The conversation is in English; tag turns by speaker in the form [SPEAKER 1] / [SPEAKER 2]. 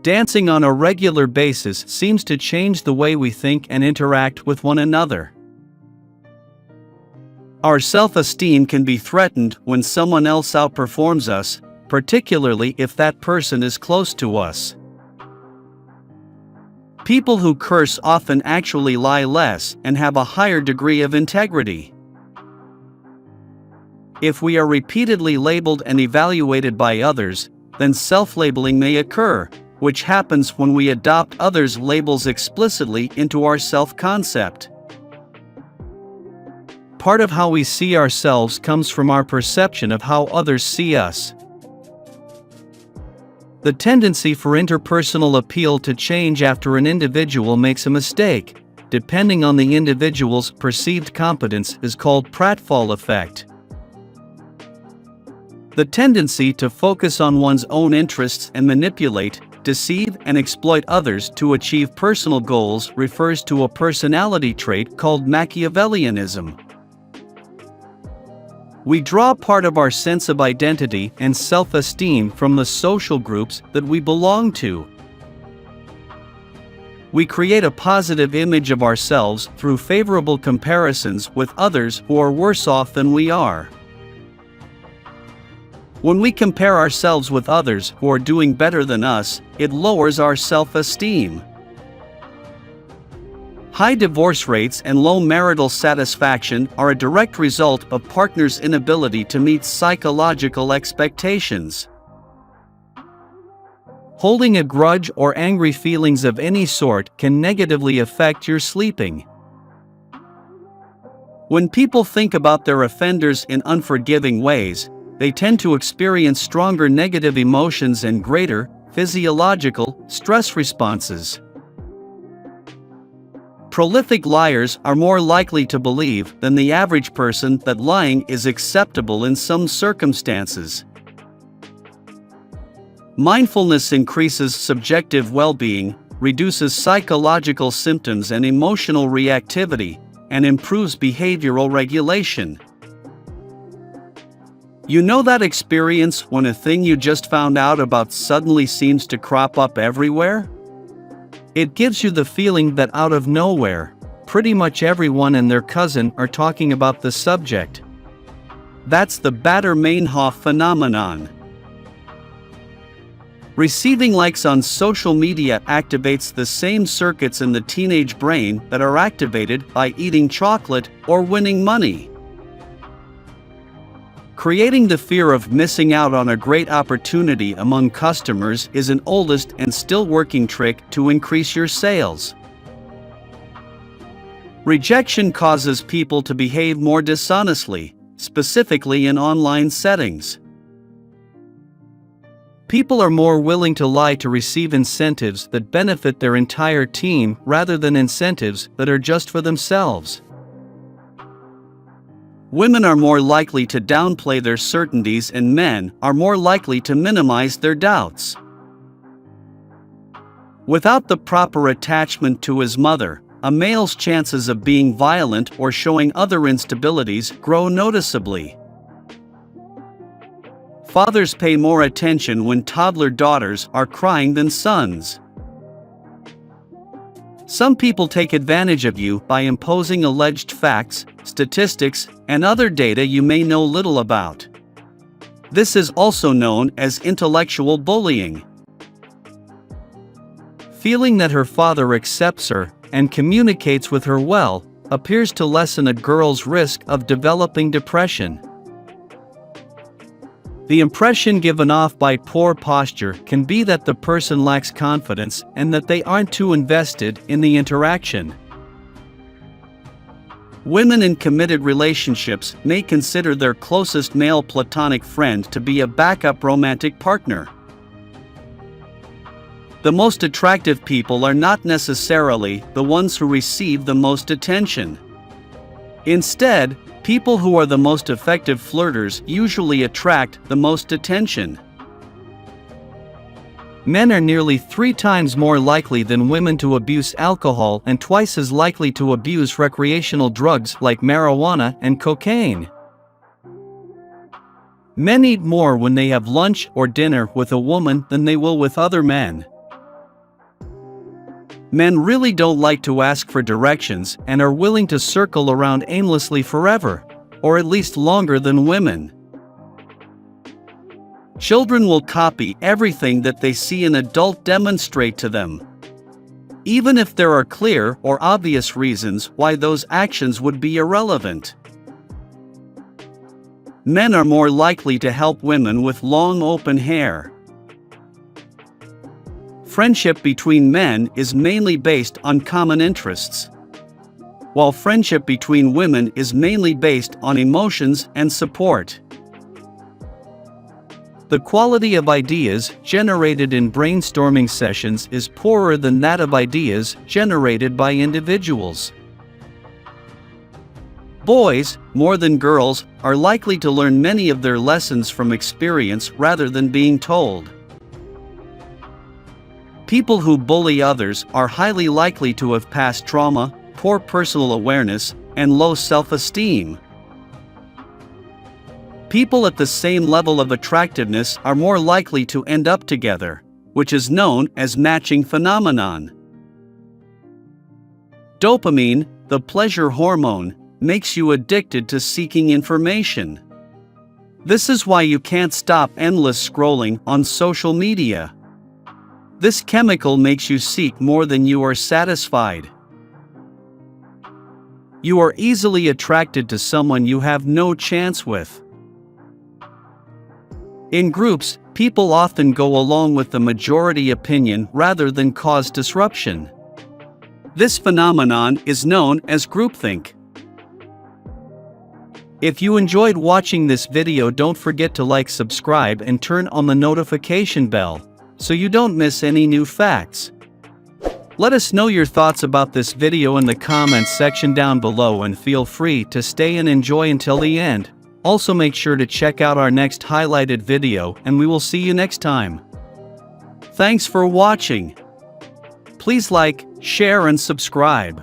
[SPEAKER 1] Dancing on a regular basis seems to change the way we think and interact with one another. Our self-esteem can be threatened when someone else outperforms us, particularly if that person is close to us. People who curse often actually lie less and have a higher degree of integrity. If we are repeatedly labeled and evaluated by others, then self-labeling may occur, which happens when we adopt others' labels explicitly into our self-concept. Part of how we see ourselves comes from our perception of how others see us. The tendency for interpersonal appeal to change after an individual makes a mistake, depending on the individual's perceived competence, is called pratfall effect. The tendency to focus on one's own interests and manipulate, deceive, and exploit others to achieve personal goals refers to a personality trait called Machiavellianism. We draw part of our sense of identity and self-esteem from the social groups that we belong to. We create a positive image of ourselves through favorable comparisons with others who are worse off than we are. When we compare ourselves with others who are doing better than us, it lowers our self-esteem. High divorce rates and low marital satisfaction are a direct result of partners' inability to meet psychological expectations. Holding a grudge or angry feelings of any sort can negatively affect your sleeping. When people think about their offenders in unforgiving ways, they tend to experience stronger negative emotions and greater physiological stress responses. Prolific liars are more likely to believe than the average person that lying is acceptable in some circumstances. Mindfulness increases subjective well-being, reduces psychological symptoms and emotional reactivity, and improves behavioral regulation. You know that experience when a thing you just found out about suddenly seems to crop up everywhere? It gives you the feeling that out of nowhere, pretty much everyone and their cousin are talking about the subject. That's the Baader-Meinhof phenomenon. Receiving likes on social media activates the same circuits in the teenage brain that are activated by eating chocolate or winning money. Creating the fear of missing out on a great opportunity among customers is an oldest and still working trick to increase your sales. Rejection causes people to behave more dishonestly, specifically in online settings. People are more willing to lie to receive incentives that benefit their entire team rather than incentives that are just for themselves. Women are more likely to downplay their certainties and men are more likely to minimize their doubts. Without the proper attachment to his mother, a male's chances of being violent or showing other instabilities grow noticeably. Fathers pay more attention when toddler daughters are crying than sons. Some people take advantage of you by imposing alleged facts, statistics, and other data you may know little about. This is also known as intellectual bullying. Feeling that her father accepts her and communicates with her well appears to lessen a girl's risk of developing depression. The impression given off by poor posture can be that the person lacks confidence and that they aren't too invested in the interaction. Women in committed relationships may consider their closest male platonic friend to be a backup romantic partner. The most attractive people are not necessarily the ones who receive the most attention. Instead, people who are the most effective flirters usually attract the most attention. Men are nearly 3 times more likely than women to abuse alcohol and twice as likely to abuse recreational drugs like marijuana and cocaine. Men eat more when they have lunch or dinner with a woman than they will with other men. Men really don't like to ask for directions and are willing to circle around aimlessly forever, or at least longer than women. Children will copy everything that they see an adult demonstrate to them, even if there are clear or obvious reasons why those actions would be irrelevant. Men are more likely to help women with long open hair. Friendship between men is mainly based on common interests, while friendship between women is mainly based on emotions and support. The quality of ideas generated in brainstorming sessions is poorer than that of ideas generated by individuals. Boys, more than girls, are likely to learn many of their lessons from experience rather than being told. People who bully others are highly likely to have past trauma, poor personal awareness, and low self-esteem. People at the same level of attractiveness are more likely to end up together, which is known as matching phenomenon. Dopamine, the pleasure hormone, makes you addicted to seeking information. This is why you can't stop endless scrolling on social media. This chemical makes you seek more than you are satisfied. You are easily attracted to someone you have no chance with. In groups, people often go along with the majority opinion rather than cause disruption. This phenomenon is known as groupthink. If you enjoyed watching this video, don't forget to like, subscribe, and turn on the notification bell, so you don't miss any new facts. Let us know your thoughts about this video in the comments section down below, and feel free to stay and enjoy until the end. Also make sure to check out our next highlighted video, and we will see you next time. Thanks for watching. Please like, share and subscribe.